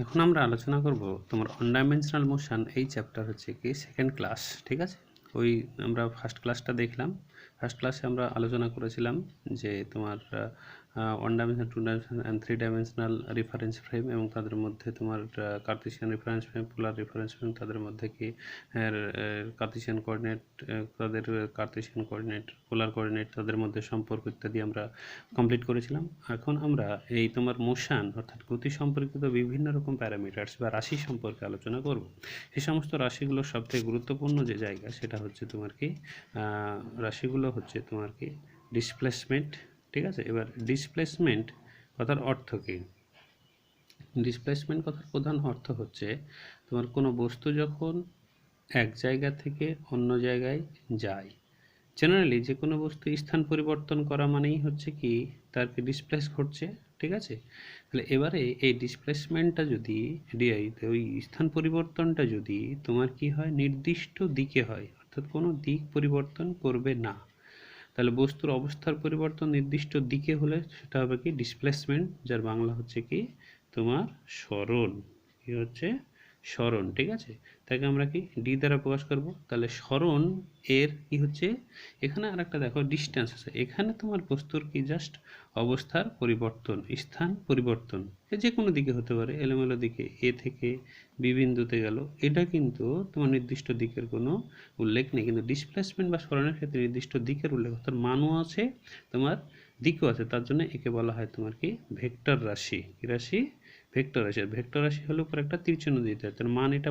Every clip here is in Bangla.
এখন আমরা আলোচনা করব তোমার অন ডাইমেনশনাল মোশন। এই চ্যাপ্টার হচ্ছে কি সেকেন্ড ক্লাস, ঠিক আছে। ওই আমরা ফার্স্ট ক্লাসটা দেখলাম। ফার্স্ট ক্লাসে আমরা আলোচনা করেছিলাম যে তোমার one dimensional, two dimensional and three dimensional reference frame, এবং তাদের মধ্যে তোমার Cartesian reference frame, polar reference frame, তাদের মধ্যে কি কার্টেসিয়ান কোঅর্ডিনেট, তাদের কার্টেসিয়ান কোঅর্ডিনেট, পোলার কোঅর্ডিনেট, তাদের মধ্যে সম্পর্ক ইত্যাদি আমরা কমপ্লিট করেছিলাম। এখন আমরা এই তোমার মোশন অর্থাৎ গতি সম্পর্কিত বিভিন্ন রকম প্যারামিটার্স বা রাশি সম্পর্কে আলোচনা করব। এই সমস্ত রাশিগুলোর সবথেকে গুরুত্বপূর্ণ যে জায়গা সেটা হচ্ছে তোমার কি রাশিগুলো হচ্ছে তোমার কি ডিসপ্লেসমেন্ট, ঠিক আছে। এবার ডিসপ্লেসমেন্ট কথার অর্থ কী? ডিসপ্লেসমেন্ট কথার প্রধান অর্থ হচ্ছে তোমার কোনো বস্তু যখন এক জায়গা থেকে অন্য জায়গায় যায়, জেনারেলি যে কোনো বস্তু স্থান পরিবর্তন করা মানেই হচ্ছে কি তার কি ডিসপ্লেস ঘটছে, ঠিক আছে। তাহলে এবারে এই ডিসপ্লেসমেন্টটা যদি ওই স্থান পরিবর্তনটা যদি তোমার কি হয় নির্দিষ্ট দিকে হয়, অর্থাৎ কোনো দিক পরিবর্তন করবে না, তাহলে বস্তুর অবস্থার পরিবর্তন নির্দিষ্ট দিকে হলে সেটা হবে কি ডিসপ্লেসমেন্ট, যার বাংলা হচ্ছে কি তোমার সরণ। কি হচ্ছে? সরণ, ঠিক আছে। তাকে আমরা কি ডি দ্বারা প্রকাশ করব। তাহলে সরণ এর কি হচ্ছে, এখানে আর একটা দেখো ডিস্টেন্স আছে, এখানে তোমার বস্তুর কি জাস্ট অবস্থার পরিবর্তন, স্থান পরিবর্তন, যে কোনো দিকে হতে পারে, এলোমেলো দিকে এ থেকে বি বিন্দুতে গেল, এটা কিন্তু তোমার নির্দিষ্ট দিকের কোনো উল্লেখ নেই। কিন্তু ডিসপ্লেসমেন্ট বা সরণের ক্ষেত্রে নির্দিষ্ট দিকের উল্লেখ, অর্থাৎ মানও আছে তোমার দিকও আছে, তার জন্য একে বলা হয় তোমার কি ভেক্টর রাশি। কি রাশি? ভেক্টর রাশি। ভেক্টর রাশি হলে উপর একটা তীর চিহ্ন দিতে হয়, তার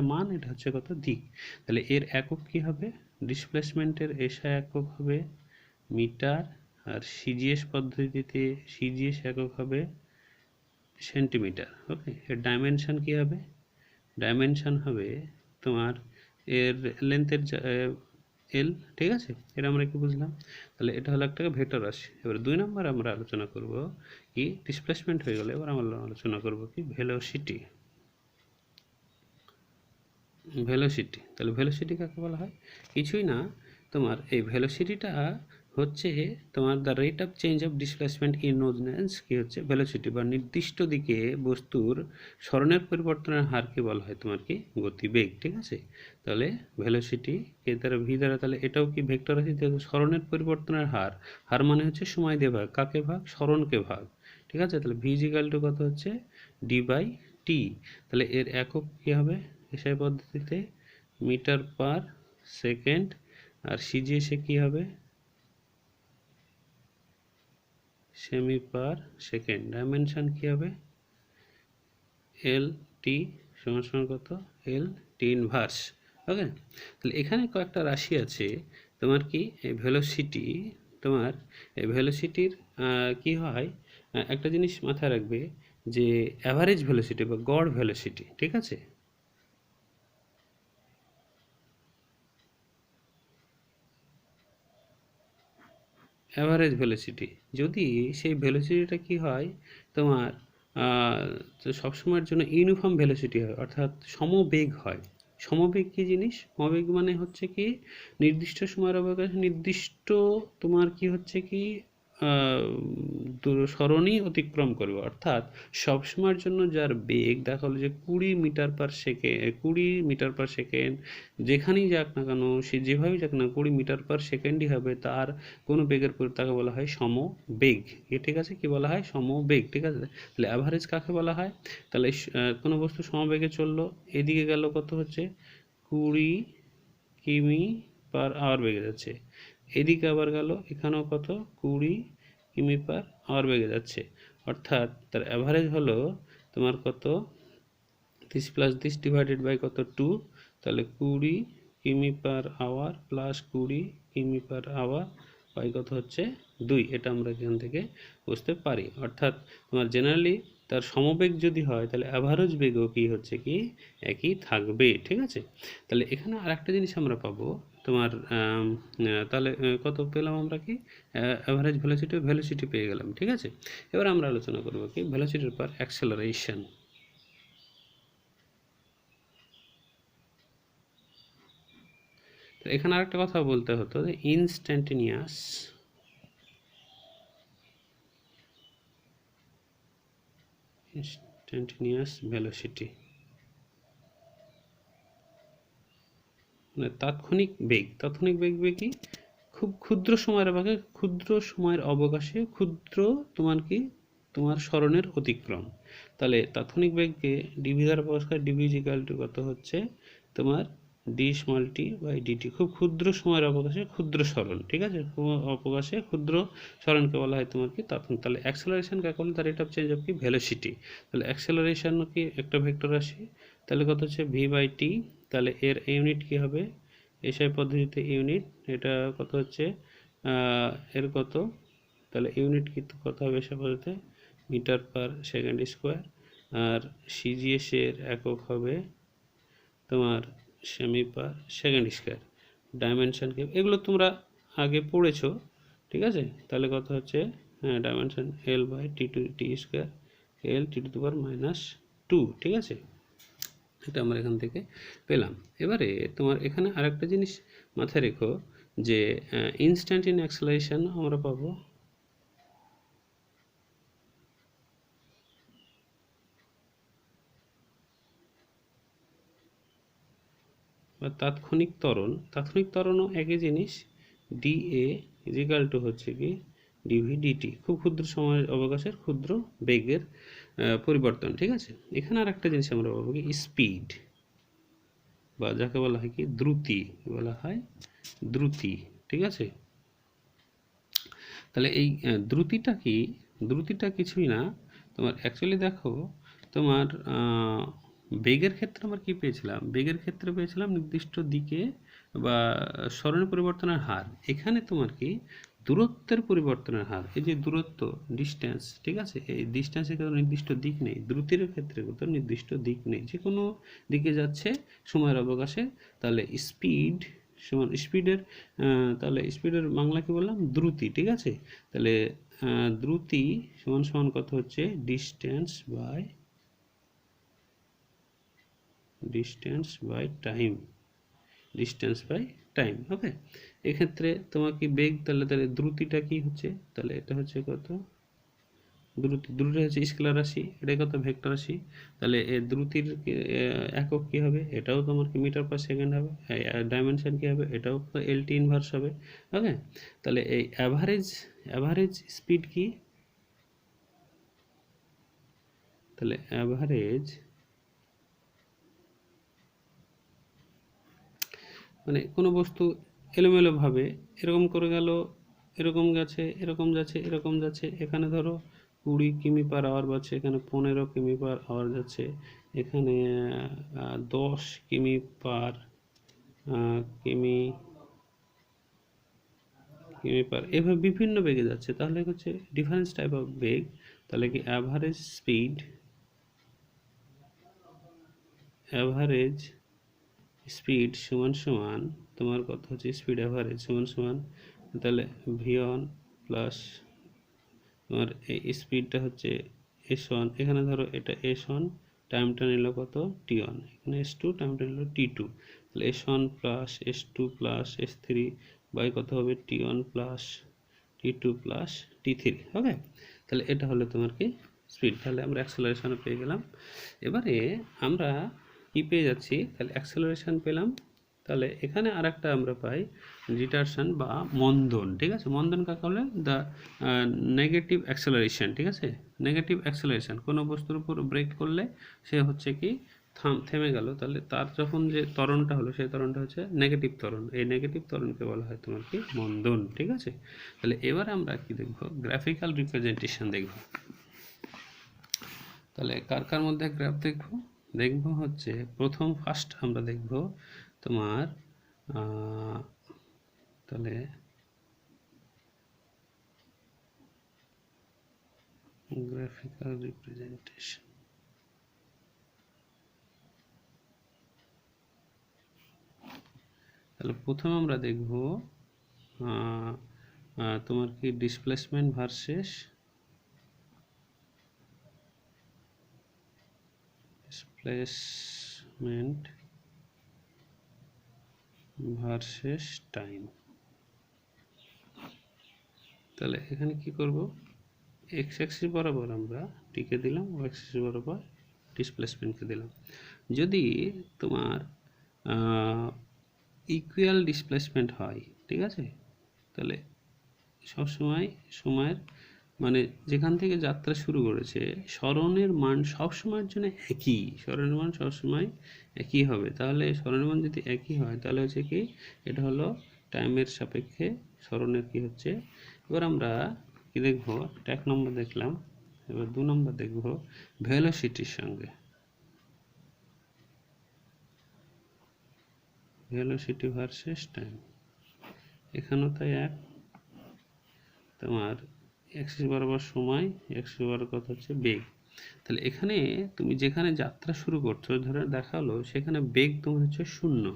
মান এটা হচ্ছে কত দিক। তাহলে এর একক কি হবে? ডিসপ্লেসমেন্টের এসআই একক হবে মিটার, আর সিজিএস পদ্ধতিতে সিজিএস একক হবে সেন্টিমিটার। ওকে, এর ডাইমেনশন কি হবে? ডাইমেনশন হবে তোমার এর লেন্থের এল, ঠিক আছে। এটা আমরা কি বুঝলাম? তাহলে এটা হলো একটা ভেক্টর রাশি। এবার 2 নম্বর আমরা আলোচনা করব কি ডিসপ্লেসমেন্ট হয়ে গেলে এবার আমরা আলোচনা করব কি ভেলোসিটি। ভেলোসিটি, তাহলে ভেলোসিটি কাকে বলা হয়? কিছুই না, তোমার এই ভেলোসিটিটা হচ্ছে তোমার the rate of change of displacement in known as কি হচ্ছে ভেলোসিটি, বা নির্দিষ্ট দিকে বস্তুর সরণের পরিবর্তনের হারকে বলা হয় তোমার কি গতিবেগ, ঠিক আছে। তাহলে ভেলোসিটি কে দ্বারা ভি দ্বারা, তাহলে এটাও কি ভেক্টর আছে, সরণের পরিবর্তনের হার, হার মানে হচ্ছে সময় দিয়ে ভাগ, কাকে ভাগ? সরণকে ভাগ, ঠিক আছে। তাহলে ভি ইজিক্যাল টু কত হচ্ছে ডি বাই টি। তাহলে এর একক কি হবে এসআই পদ্ধতিতে মিটার পার সেকেন্ড, আর সিজিএসে কি হবে সেমি পার সেকেন্ড। ডাইমেনশন কি হবে এল টি সমান সমান কত এল টি ইনভার্স। ওকে, তাহলে এখানে কয়েকটা রাশি আছে তোমার কি এই ভেলোসিটি, তোমার এই ভেলোসিটির কি হয় একটা জিনিস মাথায় রাখবে যে অ্যাভারেজ ভেলোসিটি বা গড় ভেলোসিটি, ঠিক আছে। অ্যাভারেজ ভেলোসিটি, যদি সেই ভেলোসিটিটা কি হয় তোমার সবসময়ের জন্য ইউনিফর্ম ভেলোসিটি হয়, অর্থাৎ সমবেগ হয়। সমবেগ কী জিনিস? সমবেগ মানে হচ্ছে কি নির্দিষ্ট সময়ের অবকাশে নির্দিষ্ট তোমার কি হচ্ছে কি সরণই অতিক্রম করবে, অর্থাৎ সবসময়ের জন্য যার বেগ দেখা হলো যে 20 মিটার পার সেকেন্ড, যেখানেই যাক না কেন সে যেভাবেই যাক না 20 মিটার পার সেকেন্ডই হবে তার কোনো বেগের পর, তাকে বলা হয় সমবেগ, ঠিক আছে। কি বলা হয়? সমবেগ, ঠিক আছে। তাহলে অ্যাভারেজ কাকে বলা হয়? তাহলে কোনো বস্তু সমবেগে চললো, এদিকে গেল কত হচ্ছে 20 কিমি পার আওয়ার বেগে যাচ্ছে, এদিকে আবার গেল এখানেও কত 20 কিমি পার আওয়ার বেগে যাচ্ছে, অর্থাৎ তার অ্যাভারেজ হলো তোমার কত this plus this divided by কত 2, তাহলে 20 কিমি পার আওয়ার প্লাস 20 কিমি পার আওয়ার বাই কত হচ্ছে 2। এটা আমরা এখান থেকে বুঝতে পারি, অর্থাৎ তোমার জেনারেলি তার সমবেগ যদি হয় তাহলে অ্যাভারেজ বেগও কি হচ্ছে কি একই থাকবে, ঠিক আছে। তাহলে এখানে আর একটা জিনিস আমরা পাবো তোমার তাহলে কত পেলাম আমরা কি অ্যাভারেজ ভেলোসিটি পেয়ে গেলাম, ঠিক আছে। এবার আমরা আলোচনা করবো কি ভেলোসিটির পর অ্যাক্সেলারেশন। এখানে আরেকটা কথা বলতে হতো যে ইনস্ট্যান্টেনিয়াস ইনস্ট্যান্টেনিয়াস ভেলোসিটি মানে তাৎক্ষণিক বেগ। তাৎক্ষণিক বেগ কি খুব ক্ষুদ্র সময়ের অবকাশে ক্ষুদ্র তোমার স্মরণের অতিক্রম। তাহলে তাৎক্ষণিক বেগকে ডিভি দ্বারা প্রকাশ করে। ডিভি ইকুয়াল টু কত হচ্ছে তোমার d small t by d t. খুব ক্ষুদ্র সময়ের অবকাশে ক্ষুদ্র স্মরণ, ঠিক আছে, অবকাশে ক্ষুদ্র স্মরণকে বলা হয় তোমার কি তাৎক্ষণিক। তাহলে অ্যাক্সেলারেশন কাকে বলে? তার রেট অফ চেঞ্জ অফ কি ভেলোসিটি। তাহলে অ্যাক্সেলারেশন কি একটা ভেক্টর রাশি, তাহলে কত হচ্ছে ভি বাই টি। তাহলে এর ইউনিট কি হবে এসআই পদ্ধতিতে? ইউনিট এটা কত হচ্ছে এর কত, তাহলে ইউনিট কিন্তু কত হবে এসআই পদ্ধতিতে? Metre per second square. আর সিজিএস এর একক হবে তোমার cm per second square. Dimension কি এগুলো তোমরা আগে পড়েছো, ঠিক আছে। তাহলে কত হচ্ছে dimension L by T two T square L T to the power -2, ঠিক আছে। এটা আমরা এখান থেকে পেলাম। এবারে তোমার এখানে আরেকটা জিনিস মাথায় রেখো যে ইনস্ট্যান্টেনিয়াস অ্যাক্সেলারেশন আমরা পাবো বা তাৎক্ষণিক ত্বরণ। তাৎক্ষণিক ত্বরণও একই জিনিস, ডি এ ইজিক্যাল টু হচ্ছে কি ডিভি ডিটি। খুব ক্ষুদ্র সময়ের অবকাশের ক্ষুদ্র বেগের পরিবর্তন, ঠিক আছে। এখানে আর একটা জিনিস আমরা পাবো কি স্পিড, বা যাকে বলা হয় কি দ্রুতি, বলা হয় দ্রুতি, ঠিক আছে। তাহলে এই দ্রুতিটা কি? দ্রুতিটা কিছুই না তোমার অ্যাকচুয়ালি দেখো তোমার বেগের ক্ষেত্রে আমরা কি পেয়েছিলাম? বেগের ক্ষেত্রে পেয়েছিলাম নির্দিষ্ট দিকে বা স্মরণের পরিবর্তনের হার। এখানে তোমার কি দূরত্বের পরিবর্তনের হার। এই যে দূরত্ব ডিস্টেন্স, ঠিক আছে, এই ডিস্টেন্সের ক্ষেত্রে নির্দিষ্ট দিক নেই, দ্রুতির ক্ষেত্রে কিন্তু নির্দিষ্ট দিক নেই, যে কোনো দিকে যাচ্ছে সময়ের অবকাশে। তাহলে স্পিড সমান স্পিডের তাহলে স্পিডের বাংলা কি বললাম? দ্রুতি, ঠিক আছে। তাহলে দ্রুতি সমান সমান কত হচ্ছে distance by time. Distance by time, okay. এক্ষেত্রে তোমার কি বেগ, তাহলে দ্রুতিটা কি হচ্ছে? তাহলে এটা হচ্ছে কত দ্রুতি হচ্ছে স্কেলার রাশি, এটা কত ভেক্টর রাশি। তাহলে এই দ্রুতির একক কি হবে? এটাও তোমার কি মিটার পার সেকেন্ড হবে। ডাইমেনশন কি হবে? এটাও এলটি ইনভার্স হবে, ওকে। তাহলে এই অ্যাভারেজ স্পিড কি? তাহলে অ্যাভারেজ মানে কোনো বস্তু এলোমেলোভাবে এরকম করে গেল, এরকম গেছে, এরকম যাচ্ছে, এরকম যাচ্ছে। এখানে ধরো 20 কিমি পার আওয়ার যাচ্ছে, এখানে 15 কিমি পার আওয়ার যাচ্ছে, এখানে 10 কিমি পার কিমি কিমি পার, এভাবে বিভিন্ন বেগে যাচ্ছে। তাহলে হচ্ছে ডিফারেন্স টাইপ অফ বেগ। তাহলে কি অ্যাভারেজ স্পিড সমান সমান তোমার কত হচ্ছে স্পিড অ্যাভারেজ সমান সমান, তাহলে v1 প্লাস তোমার এই স্পিডটা হচ্ছে s1। এখানে ধরো এটা s1, টাইমটা নিল কত t1, এখানে s2, টাইমটা নিল t2। তাহলে s1 plus s2 plus s3 by কত হবে t1 plus t2 plus t3, ওকে। তাহলে এটা হলো তোমার কি স্পিড। তাহলে আমরা অ্যাক্সেলারেশনও পেয়ে গেলাম। এবারে আমরা কি পেয়ে যাচ্ছি? তাহলে অ্যাক্সেলারেশন পেলাম। তাহলে এখানে আরেকটা আমরা পাই রিটারশন বা মন্দন, ঠিক আছে। মন্দন কাকে বলে? দ্য নেগেটিভ অ্যাক্সেলারেশন, ঠিক আছে। নেগেটিভ অ্যাক্সেলারেশন কোনো বস্তুর উপর ব্রেক করলে সে হচ্ছে কি থেমে গেল, তাহলে তার যখন যে ত্বরণটা হলো সেই ত্বরণটা হচ্ছে নেগেটিভ ত্বরণ। এই নেগেটিভ ত্বরণকে বলা হয় তোমার কি মন্দন, ঠিক আছে। তাহলে এবার আমরা কি দেখব? গ্রাফিক্যাল রিপ্রেজেন্টেশন দেখব। তাহলে কার কার মধ্যে গ্রাফ দেখব হচ্ছে ফার্স্ট আমরা দেখব তোমার তাহলে গ্রাফিক্যাল রিপ্রেজেন্টেশন। তাহলে প্রথমে আমরা দেখব তোমার কি ডিসপ্লেসমেন্ট ভার্সেস টাইম। তাহলে এখানে কি করব? এক্স অ্যাক্সিস বরাবর আমরা টিকে দিলাম, ওয়াই অ্যাক্সিস বরাবর ডিসপ্লেসমেন্টকে দিলাম। যদি তোমার ইকুয়াল ডিসপ্লেসমেন্ট হয়, ঠিক আছে, তাহলে সবসময় সময়ের মানে যেখান থেকে যাত্রা শুরু করেছে সরণের মান সবসময়ের জন্য একই, সরণের মান সবসময় একই হবে। তাহলে সরণের মান যদি একই হয় তাহলে হচ্ছে কি এটা হলো টাইমের সাপেক্ষে সরণের কি হচ্ছে। এবার আমরা কি দেখবো, 1 নম্বর দেখলাম, এবার 2 নম্বর দেখবো ভেলোসিটির সঙ্গে। ভেলোসিটি ভার্সেস টাইম, এখানেও তাই এক, তোমার এক্সিস বরাবর সময়, এক্সিস বরাবর কথা হচ্ছে বেগ। তাহলে এখানে তুমি যেখানে যাত্রা শুরু করছো, ধরে দেখালো সেখানে বেগ তোমার হচ্ছে 0,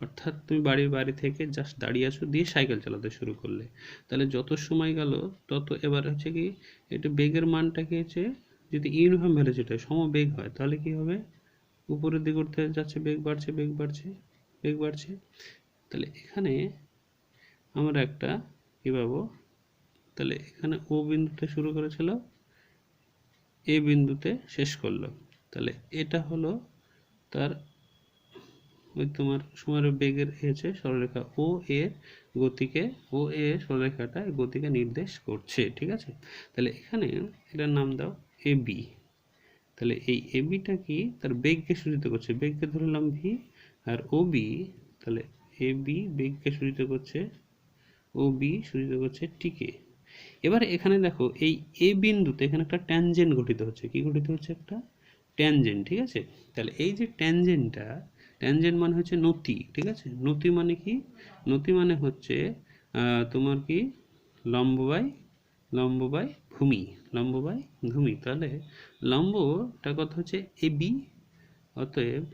অর্থাৎ তুমি বাড়ি থেকে জাস্ট দাঁড়িয়ে আছো, দিয়ে সাইকেল চালাতে শুরু করলে। তাহলে যত সময় গেল তত এবার হচ্ছে কি এটা বেগের মানটা কি হচ্ছে, যদি ইউনিফর্ম ভেলোসিটি সমবেগ হয় তাহলে কি হবে, উপরের দিকে উঠতে যাচ্ছে, বেগ বাড়ছে বেগ বাড়ছে বেগ বাড়ছে। তাহলে এখানে আমরা একটা কি পাবো, তাহলে এখানে ও বিন্দুতে শুরু করেছিল, এ বিন্দুতে শেষ করলো। তাহলে এটা হলো তার ওই তোমার সময়ের বেগের হচ্ছে সরলরেখা ও এর গতিকে, ও এ সরলরেখাটা গতিকে নির্দেশ করছে, ঠিক আছে। তাহলে এখানে এটার নাম দাও এ বি। তাহলে এই এ বিটা কি তার বেগকে সূচিত করছে, বেগকে ধরলাম ভি, আর ও বি, তাহলে এ বি বেগকে সূচিত করছে, ও বি সূচিত করছে টিকে। এবার এখানে দেখো এই এ বিন্দুতে এখানে একটা ট্যানজেন্ট গঠিত হচ্ছে, কি গঠিত হচ্ছে, একটা ট্যানজেন্ট, ঠিক আছে। তাহলে এই যে ট্যানজেন্টটা, ট্যানজেন্ট মানে হচ্ছে নতি, ঠিক আছে। নতি মানে কি, নতি মানে হচ্ছে তোমার কি লম্ব বাই ভূমি, লম্ব বাই ভূমি। তাহলে লম্বটা কথা হচ্ছে এ বি, অতএব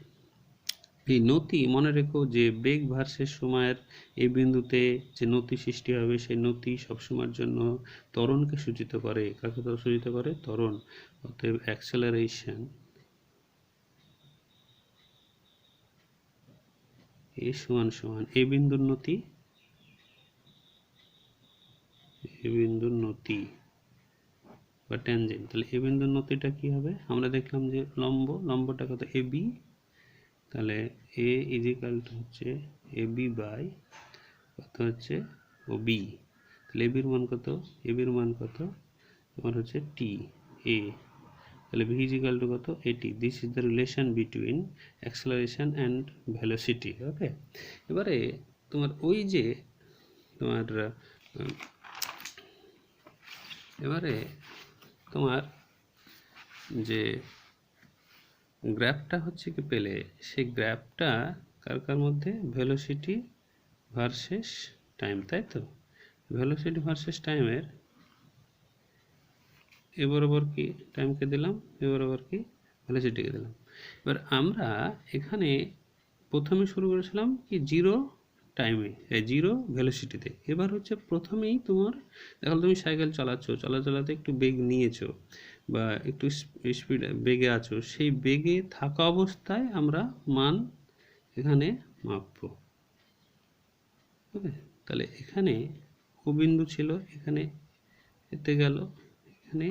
এই নতি মনে রেখো যে বেগ ভার্সেস সময়ের এই বিন্দুতে যে নতি সৃষ্টি হবে, সেই নতি সবসময়ের জন্য ত্বরণকে সূচিত করে, কাকে সূচিত করে, ত্বরণ। অতএব অ্যাক্সেলারেশন এ সমান সমান এই বিন্দুর নতি, এই বিন্দুর নতি বা ট্যানজেন্ট। তাহলে এই বিন্দুর নতিটা কি হবে, আমরা দেখলাম যে লম্বটা কত এ বি, তাহলে এ ইজিক্যাল টু হচ্ছে এ বি বাই কত হচ্ছে ও বি। তাহলে এ বির মান কত, এ বির মান কত তোমার হচ্ছে টি এ, তাহলে ভি ইজিক্যাল টু কত a t. This is the relation between acceleration and velocity. Okay, এবারে তোমার ওই যে তোমার এবারে তোমার যে গ্রাফটা হচ্ছে কি পেলে, সেই গ্রাফটা কার মধ্যে, ভেলোসিটি ভার্সেস টাইম, তাই তো। ভেলোসিটি ভার্সেস টাইমের এ বরাবর কি টাইমকে দিলাম, এ বরাবর কি ভেলোসিটিকে দিলাম। এবার আমরা এখানে প্রথমে শুরু করেছিলাম কি জিরো টাইমে, জিরো ভেলোসিটিতে। এবার হচ্ছে প্রথমেই তোমার দেখো তুমি সাইকেল চালাতে একটু বেগ নিয়েছো বা একটু স্পিড বেগে আছো, সেই বেগে থাকা অবস্থায় আমরা মান এখানে মাপবো। ওকে, তাহলে এখানে ও বিন্দু ছিল, এখানে এতে গেল, এখানে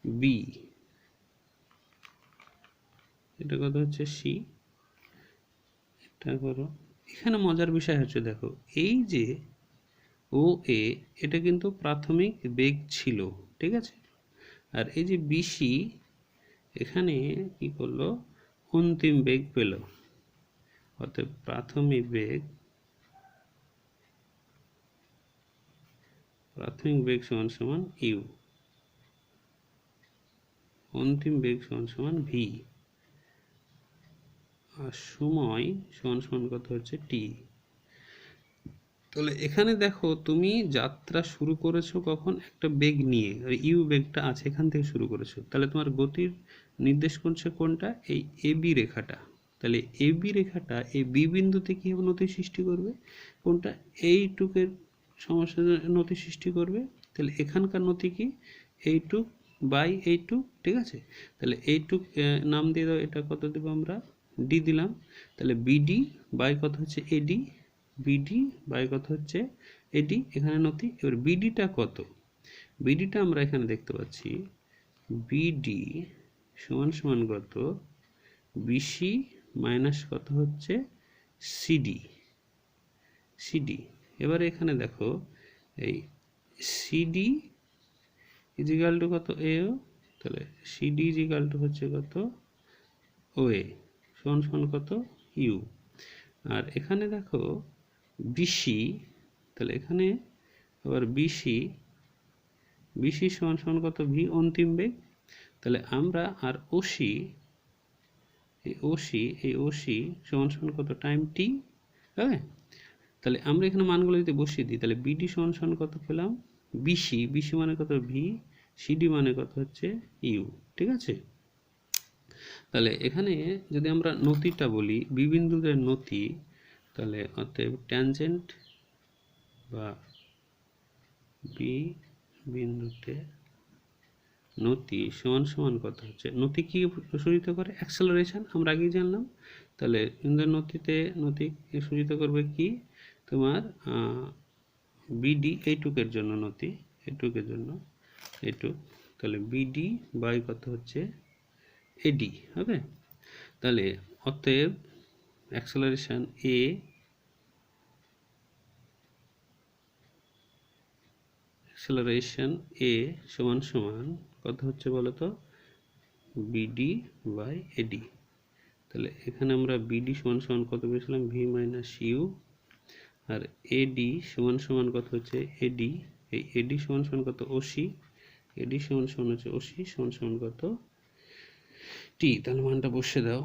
বি, এটা কত হচ্ছে সি, এটা করো। এখানে মজার বিষয় হচ্ছে দেখো এই যে ও এ, এটা কিন্তু প্রাথমিক বেগ ছিল, ঠিক আছে। আর এই যে বিসি এখানে কি করলো, অন্তিম বেগ পেল। অর্থাৎ প্রাথমিক বেগ সমান সমান ইউ, অন্তিম বেগ সমান সমান ভি, আর সময় সমান সমান কত হচ্ছে টি। তাহলে এখানে দেখো তুমি যাত্রা শুরু করেছো কখন, একটা বেগ নিয়ে, ইউ বেগটা আছে, এখান থেকে শুরু করেছো। তাহলে তোমার গতির নির্দেশ করছে কোনটা, এই এ বি রেখাটা। তাহলে এ বি রেখাটা এই বি বিন্দুতে কি হবে, নতি সৃষ্টি করবে, কোনটা, এইটুকের সমস্যা নতি সৃষ্টি করবে। তাহলে এখানকার নতি কি, এইটুক বাই এইটুক, ঠিক আছে। তাহলে এইটুক নাম দিয়ে দাও, এটা কত দেবো আমরা, ডি দিলাম। তাহলে বিডি বাই কত হচ্ছে এডি, বিডি বাই কত হচ্ছে এডি, এখানে নতি। এবার বিডিটা কত, বিডিটা আমরা এখানে দেখতে পাচ্ছি, বিডি সমান সমান কত বিসি মাইনাস কত হচ্ছে সিডি। সিডি এবারে এখানে দেখো এই সিডি ইজিক্যাল টু কত এও, তাহলে সিডি ইজিক্যাল টু হচ্ছে কত ও এ সমান সমান কত ইউ। আর এখানে দেখো বিসি, তাহলে এখানে আবার বিসি বিসি সমান সমান কত ভি অন্তিম বেগ। তাহলে আমরা আর ওসি এই ওসি সমান সমান কত টাইম টি। হ্যাঁ, তাহলে আমরা এখানে মানগুলো যদি বসিয়ে দিই তাহলে বিডি সমান সমান কত পেলাম বিসি মানে কত ভি, সিডি মানে কত হচ্ছে ইউ। ঠিক আছে, তাহলে এখানে যদি আমরা নতিটা বলি বি বিন্দুদের নতি, তাহলে অতএব ট্যানজেন্ট বা বি বিন্দুতে নতি সমান সমান কত হচ্ছে, নতি কি সূচিত করে অ্যাক্সেলারেশন, আমরা আগেই জানলাম। তাহলে বিন্দুর নতি সূচিত করবে কি তোমার বিডি এইটুকের জন্য নতি, এইটুকের জন্য এইটুক, তাহলে বিডি বাই কত হচ্ছে এডি হবে। তাহলে অতএব অ্যাক্সেলারেশন এ সমান সমান কত হচ্ছে বলো তো বিডি বাই এডি। তাহলে এখানে আমরা বিডি সমান সমান কত পেয়েছিলাম ভি মাইনাস ইউ, আর এডি সমান সমান কত হচ্ছে এডি, এই এডি সমান সমান কত ওসি, এডি সমান সমান হচ্ছে ওসি সমান সমান কত টি। তাহলে মানটা বসে দাও,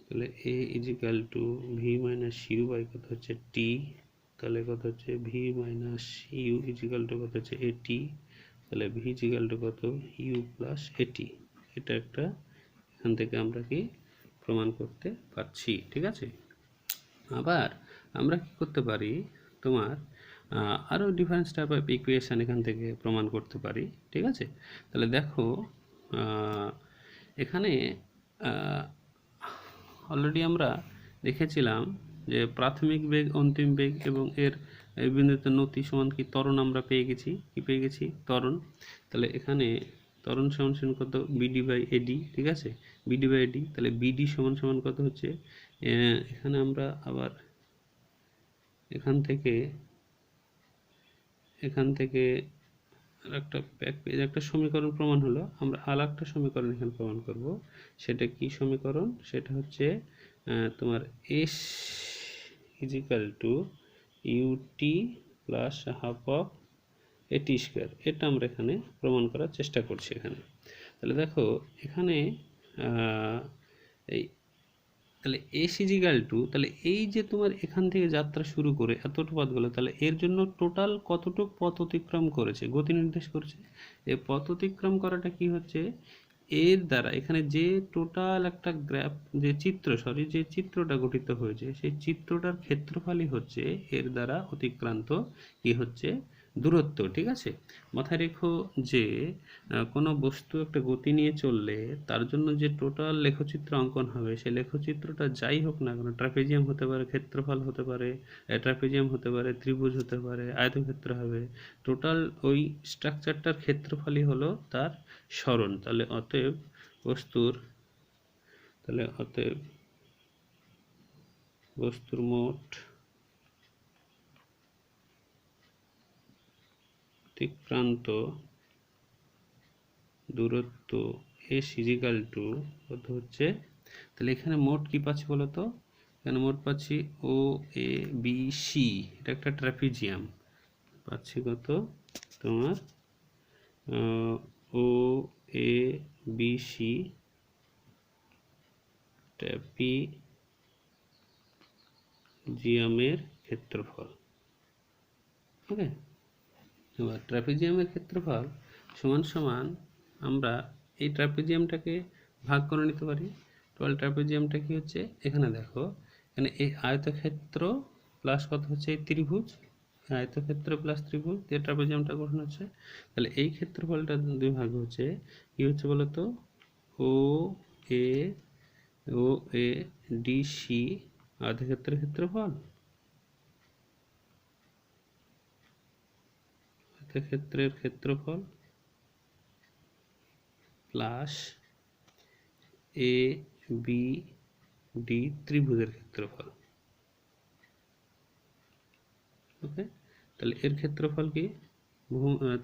তাহলে a equal to v minus u by কত হচ্ছে টি, তাহলে কত হচ্ছে v minus u equal to কত হচ্ছে এটি, তাহলে ভি ইজিক্যাল টু কত ইউ প্লাস এটি। এটা একটা এখান থেকে আমরা কি প্রমাণ করতে পারছি। ঠিক আছে, আবার আমরা কি করতে পারি তোমার আরও ডিফারেন্স টাইপ অফ ইকুয়েশান এখান থেকে প্রমাণ করতে পারি। ঠিক আছে, তাহলে দেখো এখানে অলরেডি আমরা দেখেছিলাম যে প্রাথমিক বেগ অন্তিম বেগ এবং এর এই বিন্দুতে নতি সমান কি ত্বরণ আমরা পেয়ে গেছি, কি পেয়ে গেছি ত্বরণ। তাহলে এখানে ত্বরণ সমান সমান কত বিডি বাই এডি। ঠিক আছে, বিডি বাই এডি, তাহলে বিডি সমান সমান কত হচ্ছে এখানে আমরা আবার এখান থেকে একটা সমীকরণ প্রমাণ হলো, আমরা আর একটা সমীকরণ এখানে প্রমাণ করব। সেটা কি সমীকরণ, সেটা হচ্ছে তোমার s equal to u t plus half of a t square. এটা আমরা এখানে প্রমাণ করার চেষ্টা করছি এখানে। তাহলে দেখো এখানে এই তাহলে এস ইজিক্যাল টু, তাহলে এই যে তোমার এখান থেকে যাত্রা শুরু করে এতটুকু পথ গেলো, তাহলে এর জন্য টোটাল কতটুক পথ অতিক্রম করেছে গতি নির্দেশ করেছে। এই পথ অতিক্রম করাটা কি হচ্ছে এর দ্বারা এখানে যে টোটাল একটা গ্রাফ যে চিত্রটা গঠিত হয়েছে সেই চিত্রটার ক্ষেত্রফলই হচ্ছে এর দ্বারা অতিক্রান্ত কি হচ্ছে দূরত্ব। ঠিক আছে, মাথায় রেখো যে কোনো বস্তু একটা গতি নিয়ে চললে তার জন্য যে টোটাল লেখচিত্র অঙ্কন হবে সেই লেখচিত্রটা যাই হোক না কেন, ট্রাপিজিয়াম হতে পারে, ক্ষেত্রফল হতে পারে, ট্রাপিজিয়াম হতে পারে, ত্রিভুজ হতে পারে, আয়তক্ষেত্র হবে, টোটাল ওই স্ট্রাকচারটার ক্ষেত্রফলই হলো তার সরণ। তাহলে অতএব বস্তুর মোট অতিক্রান্ত দূরত্ব এস ইজিক্যাল টু কত হচ্ছে, তাহলে এখানে মোট কি পাচ্ছি বলতো, এখানে মোট পাচ্ছি ও এ বি সি, এটা একটা ট্রাপিজিয়াম, পাচ্ছি কত তোমার ও এ বি সি ট্রাপিজিয়ামের ক্ষেত্রফল। ওকে, এবার ট্রাপিজিয়ামের ক্ষেত্রফল সমান সমান আমরা এই ট্রাপিজিয়ামটাকে ভাগ করে নিতে পারি। টোটাল ট্রাপিজিয়ামটা কি হচ্ছে এখানে দেখো, এখানে এই আয়তক্ষেত্র প্লাস কত হচ্ছে এই ত্রিভুজ, আয়তক্ষেত্র প্লাস ত্রিভুজ দিয়ে ট্রাপিজিয়ামটা গঠন হচ্ছে। তাহলে এই ক্ষেত্রফলটা দুই ভাগ হচ্ছে কি হচ্ছে বলতো ও এ ডি সি আয়তক্ষেত্রের ক্ষেত্রফল, ক্ষেত্রের ক্ষেত্রফল প্লাস এ বি ডি ত্রিভুজের ক্ষেত্রফল। ওকে, তাহলে এর ক্ষেত্রফল কি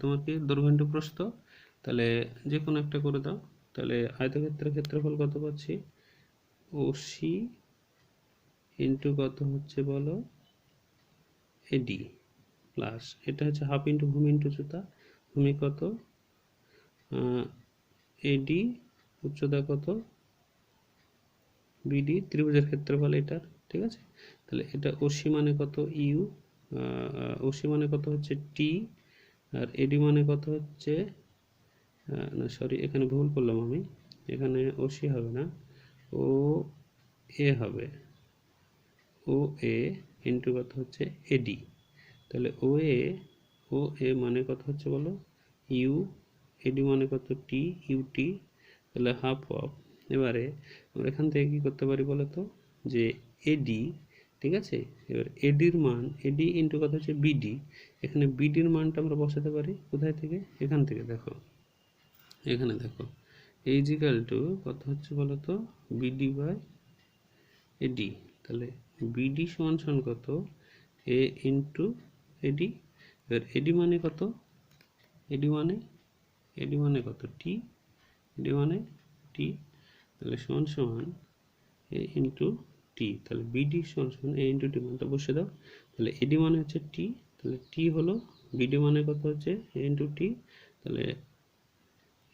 তোমার কি দৈর্ঘ্য ইন্টু প্রস্থ, তাহলে যে কোনো একটা করে দাও। তাহলে আয়তক্ষেত্রের ক্ষেত্রফল কত পাচ্ছি, ওসি ইন্টু কত হচ্ছে বলো, এডি, প্লাস এটা হচ্ছে হাফ ইন্টু ভূমি ইন্টু উচ্চতা, ভূমি কত, এডি উচ্চতা কত, বিডি ত্রিভুজের ক্ষেত্রফল এটার, ঠিক আছে। তাহলে এটা ওসি মানে কত ইউ, ওসি মানে কত হচ্ছে টি, আর এডি মানে কত হচ্ছে, না সরি এখানে ভুল করলাম আমি, এখানে ওসি হবে না, ও এ হবে, ও এ ইন্টু কত হচ্ছে এডি। তাহলে ও এ মানে কত হচ্ছে বলো ইউ, এডি মানে কত টি, ইউটি, তাহলে হাফ অফ। এবারে আমরা এখান থেকে কী করতে পারি বলো তো, যে এডি, ঠিক আছে, এবার এডির মান, এডি ইন্টু কত হচ্ছে বিডি, এখানে বিডির মানটা আমরা বসাতে পারি কোথায় থেকে, এখান থেকে, দেখো এখানে দেখো ইজিক্যাল টু কত হচ্ছে বলো তো, বিডি বাই এডি। তাহলে বিডি সমান সমান কত, এ ইন্টু এডি, এবার এডি মানে কত, এডি মানে কত টি, এডি মানে টি, তাহলে সমান সমান এ ইন্টু টি, তাহলে বিডি সমান সমান এ ইন্টু টি মানটা বসে দাও। তাহলে এডি মানে হচ্ছে টি, তাহলে টি হলো, বিডি মানে কত হচ্ছে এ ইন্টু টি, তাহলে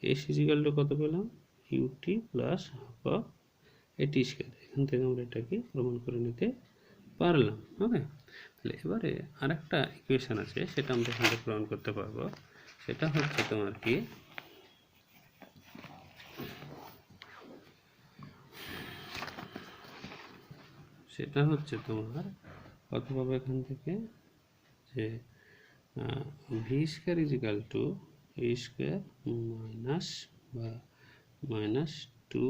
এস ইজিক্যাল টু কত পেলাম, ইউটি প্লাস হাফ অফ এটি স্কয়ার। এখান থেকে আমরা এটাকে প্রমাণ করে নিতে পারলাম। ওকে, তাহলে এবারে আরেকটা ইকুয়েশন আছে, সেটা আমরা এখান থেকে প্রমাণ করতে পারবো। সেটা হচ্ছে তোমার কি, সেটা হচ্ছে তোমার কত পাবো এখান থেকে, যে ভি স্কয়ার ইজিক্যাল টু এ স্কয়ার মাইনাস বা মাইনাস টু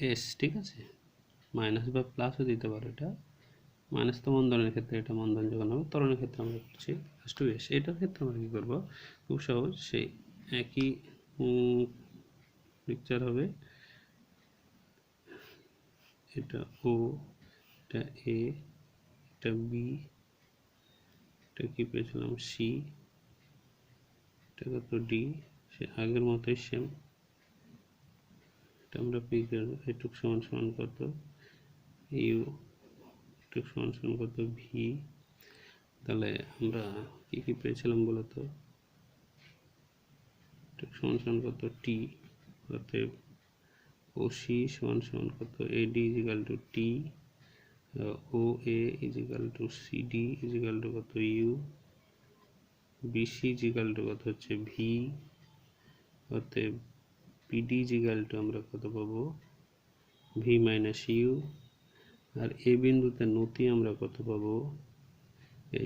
এস, ঠিক আছে, মাইনাস বা প্লাসও দিতে পারো, এটা মাইনাস তো মন্দনের ক্ষেত্রে, এটা মন্দন যখন হবে, ত্বরণের ক্ষেত্রে আমরা করছি প্লাস টু এস। এটার ক্ষেত্রে আমরা কী করবো, খুব সহজ, সেই একই পিকচার হবে, এটা ও, এটা এ, এটা বি, এটা কি পেয়েছিলাম সি, এটা কত ডি, সে আগের মতোই সেম, এটা আমরা পি করবো, এটুক সমান সমান কত ইউ, এটুক সমান সমান কত ভি। তাহলে আমরা কি কি পেয়েছিলাম বলতো, এটুক সমান সমান কত টি, অতএব ওসি সমান সমান কত AD equal to t, O A equal to CD equal to কত ইউ, বিসি ইজিক্যাল টু কত হচ্ছে ভি, অতএব পিডি ইজিক্যাল টু আমরা কত পাবো ভি মাইনাস ইউ, আর এ বিন্দুতে নতি আমরা কত পাবো,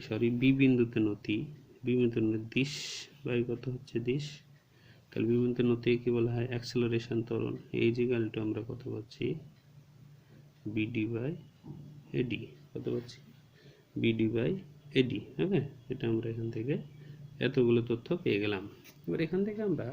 সরি বি বিন্দুতে নতি, বি বিন্দুতে দিশ বাই কত হচ্ছে দিশ, তাহলে বি বিন্দুতে নতি কি বলা হয় অ্যাক্সেলারেশন ত্বরণ, এই ইজিক্যাল টু আমরা কত পাচ্ছি বিডি বাই এডি, কত পাচ্ছি বিডি বাই এডি। ওকে, এটা আমরা এখান থেকে এতগুলো তথ্য পেয়ে গেলাম। এবার এখান থেকে আমরা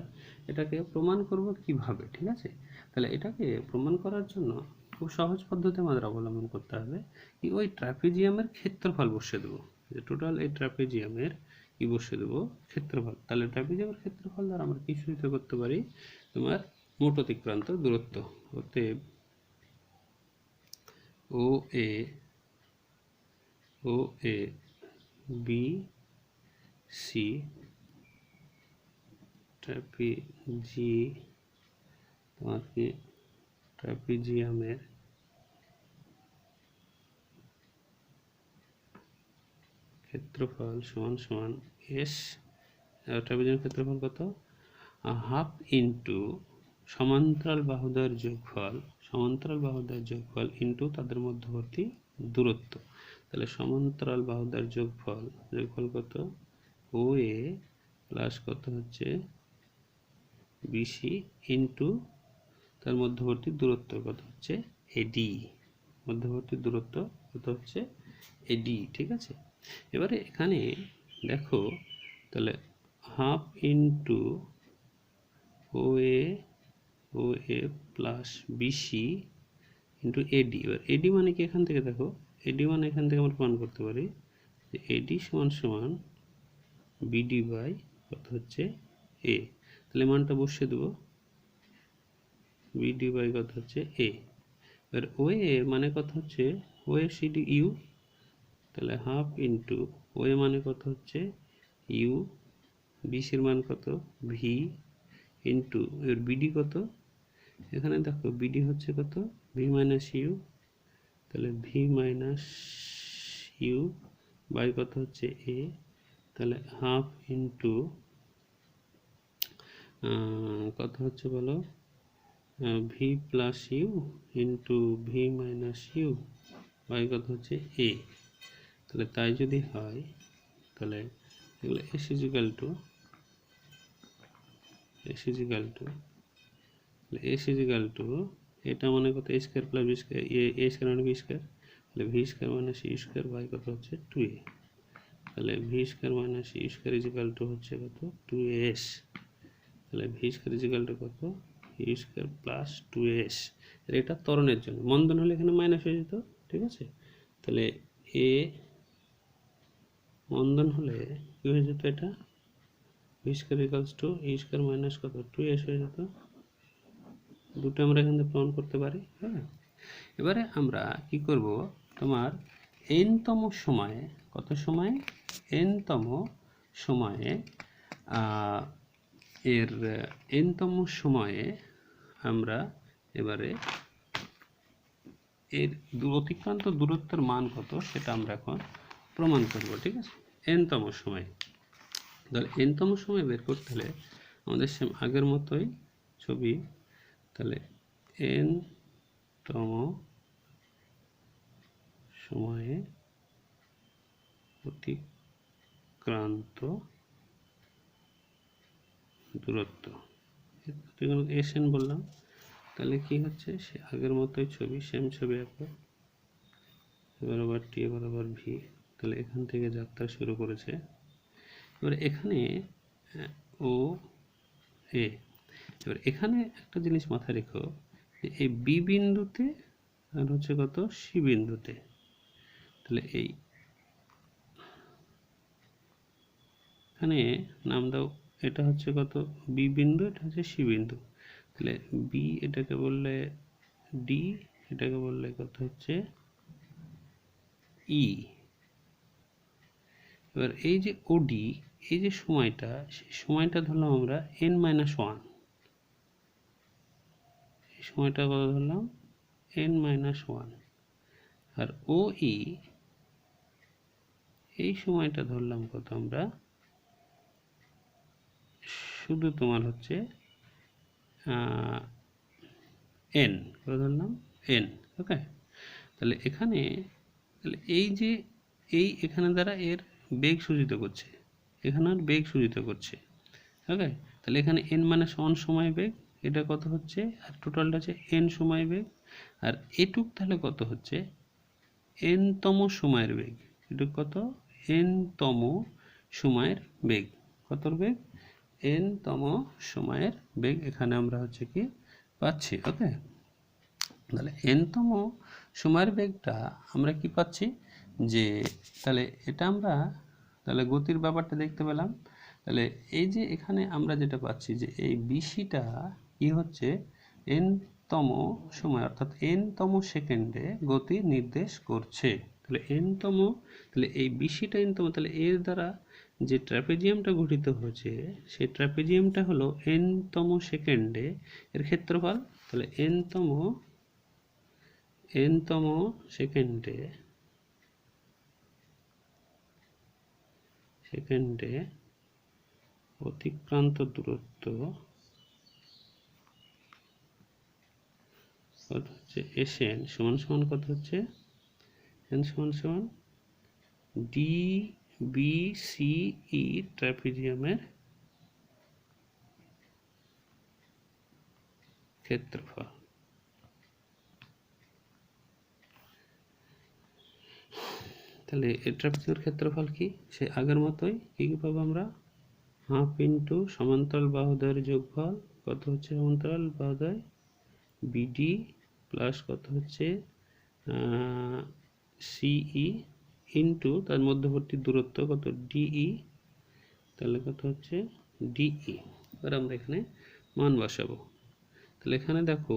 এটাকে প্রমাণ করব কিভাবে, ঠিক আছে। তাহলে এটাকে প্রমাণ করার জন্য খুব সহজ পদ্ধতি আমাদের অবলম্বন করতে হবে, কি ওই ট্রাপিজিয়ামের ক্ষেত্রফল বসিয়ে দেবো, যে টোটাল এই ট্রাপিজিয়ামের কি বসিয়ে দেবো ক্ষেত্রফল। তাহলে ট্রাপিজিয়ামের ক্ষেত্রফল দ্বারা আমরা কি সূচিত করতে পারি, তোমার মোট অতিক্রান্ত দূরত্ব, অতএব ও এ, ও এ বি সি ট্রাপিজিয়ামের ক্ষেত্রফল সমান সমান এস, ট্রাপিজিয়ামের ক্ষেত্রফল কত হাফ ইন্টু সমান্তরাল বাহুদ্বয়ের যোগফল, সমান্তরাল বাহুদ্বয়ের যোগফল ইন্টু তাদের মধ্যবর্তী দূরত্ব। তাহলে সমান্তরাল বাহুদ্বয়ের যোগফল, যোগফল কত ও এ প্লাস কত হচ্ছে বিসি ইন্টু তার মধ্যবর্তী দূরত্ব কত হচ্ছে এডি, মধ্যবর্তী দূরত্ব কত হচ্ছে এডি, ঠিক আছে। এবারে এখানে দেখো, তাহলে হাফ ইন্টু ও এ ও এ প্লাস বিসি ইন্টু এডি। এবার এডি মানে কি, এখান থেকে দেখো, এডি মানে এখান থেকে আমরা প্রমাণ করতে পারি যে এডি সমান সমান বিডি বাই কত হচ্ছে এ। তাহলে মানটা বসিয়ে দেবো, বিডি বাই কত হচ্ছে এ। এবার ও এ মানে কত হচ্ছে, ও এ সিডি ইউ, তাহলে হাফ ইন্টু ও এ মানে কত হচ্ছে ইউ, বিসির মান কত ভি, ইন্টু এর বিডি কত, এখানে দেখো বিডি হচ্ছে কত ভি মাইনাস ইউ, তাহলে ভি মাইনাস ইউ বাই কত হচ্ছে এ, তাহলে হাফ ইন্টু কত হচ্ছে বলো, v plus u into v minus u by কত হচ্ছে এ। তাহলে তাই যদি হয় তাহলে এগুলো এস ইজিক্যাল টু এটা মানে কত a square plus b square, a square মানে বি স্কোয়ার, তাহলে v square minus u square by কত হচ্ছে 2a। তাহলে v square minus u square equal to হচ্ছে কত 2s। তাহলে ভি স্কোয়ার ইজিক্যাল টু কত ইউ স্কোয়ার প্লাস 2s। এটা ত্বরণের জন্য, মন্দন হলে এখানে মাইনাস হয়ে যেত, ঠিক আছে। তাহলে এ মন্দন হলে কি হয়ে যেত, এটা v square equals to u square minus কত 2s হয়ে যেত। দুটো আমরা এখান থেকে প্রমাণ করতে পারি। হ্যাঁ, এবারে আমরা কি করব, তোমার এনতম সময়ে, কত সময়ে, এনতম সময়ে এর এনতম সময়ে আমরা এবারে এর অতিক্রান্ত দূরত্বের মান কত সেটা আমরা এখন প্রমাণ করব, ঠিক আছে। এনতম সময়, তাহলে এনতম সময় বের করতে হলে আমাদের সেম আগের মতোই ছবি, তাহলে এনতম সময়ে অতিক্রান্ত দূরত্ব, এস এন বললাম। তাহলে কি হচ্ছে, সে আগের মতোই ছবি, সেম ছবি আঁকবো, বরাবর টি বরাবর ভি। তাহলে এখান থেকে যাত্রা শুরু করেছে। এবার এখানে ও এ, এবার এখানে একটা জিনিস মাথায় রেখো, এই বি বিন্দুতে আর হচ্ছে কত সি বিন্দুতে, তাহলে এই এখানে নাম দাও, এটা হচ্ছে কত বি বিন্দু, এটা হচ্ছে সি বিন্দু। তাহলে বি এটাকে বললে ডি, এটাকে বললে কত হচ্ছে ই। এবার এই যে ওডি, এই যে সময়টা, সেই সময়টা ধরলাম আমরা n-1, এই সময়টা কত ধরলাম n-1। আর ও ই, এই সময়টা ধরলাম কত আমরা, শুধু তোমার হচ্ছে এন, কত ধরলাম এন। ওকে, তাহলে এখানে, তাহলে এই যে এই এখানে দ্বারা এর বেগ সূচিত করছে, এখানে আর বেগ সূচিত করছে। ওকে, তাহলে এখানে n-1 সময় বেগ, এটা কত হচ্ছে, আর টোটালটা হচ্ছে n সময় বেগ। আর এটুক তাহলে কত হচ্ছে n-তম সময়ের বেগ, এটুক কত n-তম সময়ের বেগ, কত বেগ n-তম সময়ের বেগ এখানে আমরা হচ্ছে কি পাচ্ছি। ওকে, তাহলে n-তম সময়ের বেগটা আমরা কি পাচ্ছি, যে তাহলে এটা আমরা তাহলে গতির ব্যাপারটা দেখতে পেলাম। তাহলে এই যে এখানে আমরা যেটা পাচ্ছি যে এই বিসিটা কি হচ্ছে n-তম সময়, অর্থাৎ n-তম সেকেন্ডে গতি নির্দেশ করছে। তাহলে n-তম, তাহলে এই বিসিটা n-তম, তাহলে এর দ্বারা যে ট্র্যাপিজিয়ামটা গঠিত হয়েছে সেই ট্র্যাপিজিয়ামটা হলো n-তম সেকেন্ডে এর ক্ষেত্রফল। তাহলে n-তম সেকেন্ডে অতিক্রান্ত দূরত্ব কত হচ্ছে এস এন সমান সমান কত হচ্ছে এন সমান সমান ডি বি সি ই ট্র্যাপিজিয়ামের ক্ষেত্রফল। তাহলে এই ট্র্যাপিজিয়ামের ক্ষেত্রফল কি, সেই আগের মতোই কি পাবো আমরা, হাফ ইন্টু সমান্তরাল বাহুদ্বয়ের যোগফল কত হচ্ছে সমান্তরাল বাহুদ্বয় বিডি প্লাস কত হচ্ছে সিই ইন্টু তার মধ্যবর্তী দূরত্ব কত ডিই, তাহলে কত হচ্ছে ডিই। এবার আমরা এখানে মান বসাবো। তাহলে এখানে দেখো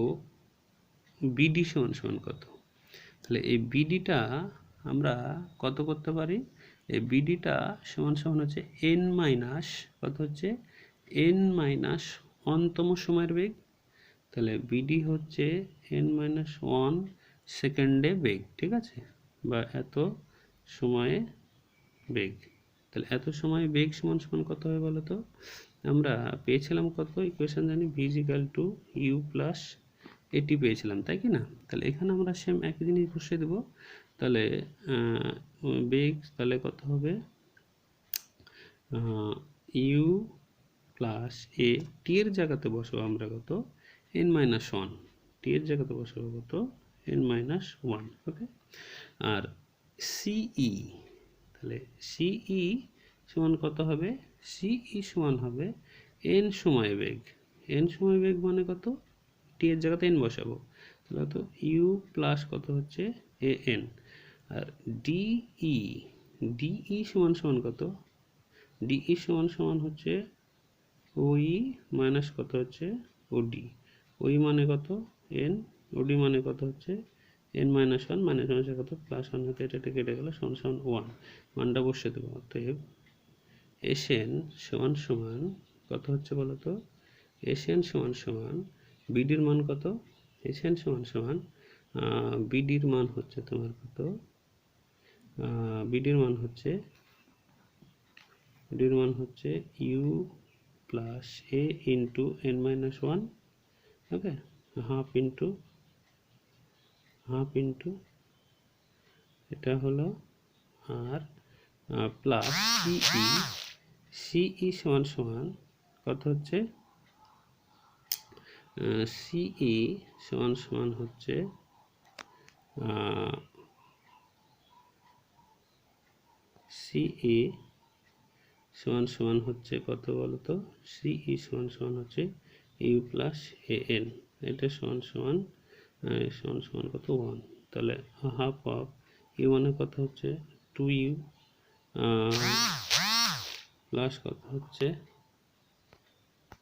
বিডি সমান সমান কত, তাহলে এই বিডিটা আমরা কত করতে পারি, এই বিডিটা সমান সমান হচ্ছে এন মাইনাস কত হচ্ছে এন মাইনাস ওয়ানতম সময়ের বেগ। তাহলে বিডি হচ্ছে এন মাইনাস ওয়ান সেকেন্ডে বেগ, ঠিক আছে, বা এত সময়ে বেগ। তাহলে এত সময় বেগ সমান সমান কত হবে বলো তো, আমরা পেয়েছিলাম কত ইকুয়েশন জানি v is equal to u plus a t পেয়েছিলাম, তাই কি না। তাহলে এখানে আমরা সেম একই জিনিস বসিয়ে দেবো। তাহলে বেগ তাহলে কত হবে ইউ প্লাস এ, টি এর জায়গাতে বসাবো আমরা কত এন মাইনাস ওয়ান, টি এর জায়গাতে বসাবো কত এন মাইনাস ওয়ান, ওকে। আর সিই, তাহলে সিই সমান কত হবে, সিই সমান হবে এন সময় বেগ, এন সময় বেগ মানে কত টি এর জায়গাতে এন বসাবো, তাহলে কত ইউ প্লাস কত হচ্ছে এ এন। আর ডিই, ডিই সমান সমান কত, ডিই সমান সমান হচ্ছে ওই মাইনাস কত হচ্ছে ওডি, ওই মানে কত এন, ওডি মানে কত হচ্ছে N minus one, minus minus কত প্লাস ওয়ান হতে এটা কেটে গেল সমান সমান ওয়ান, মানটা বসিয়ে দেবো। অতএব এস এন সমান সমান কত হচ্ছে বলো তো, এস এন সমান সমান বিডির মান কত, এস এন সমান সমান বিডির মান হচ্ছে তোমার কত, বিডির মান হচ্ছে u plus a into n minus one, okay, half into এটা হলো আর প্লাস সিই সমান সমান কত হচ্ছে, সিই সমান সমান হচ্ছে সিই সমান সমান হচ্ছে কত বলো তো, সিই সমান সমান হচ্ছে ইউ প্লাস এ এন, এটা সমান সমান কত ওয়ান, তাহলে হাফ অফ ইউ মানে কত হচ্ছে টু ইউ প্লাস কত হচ্ছে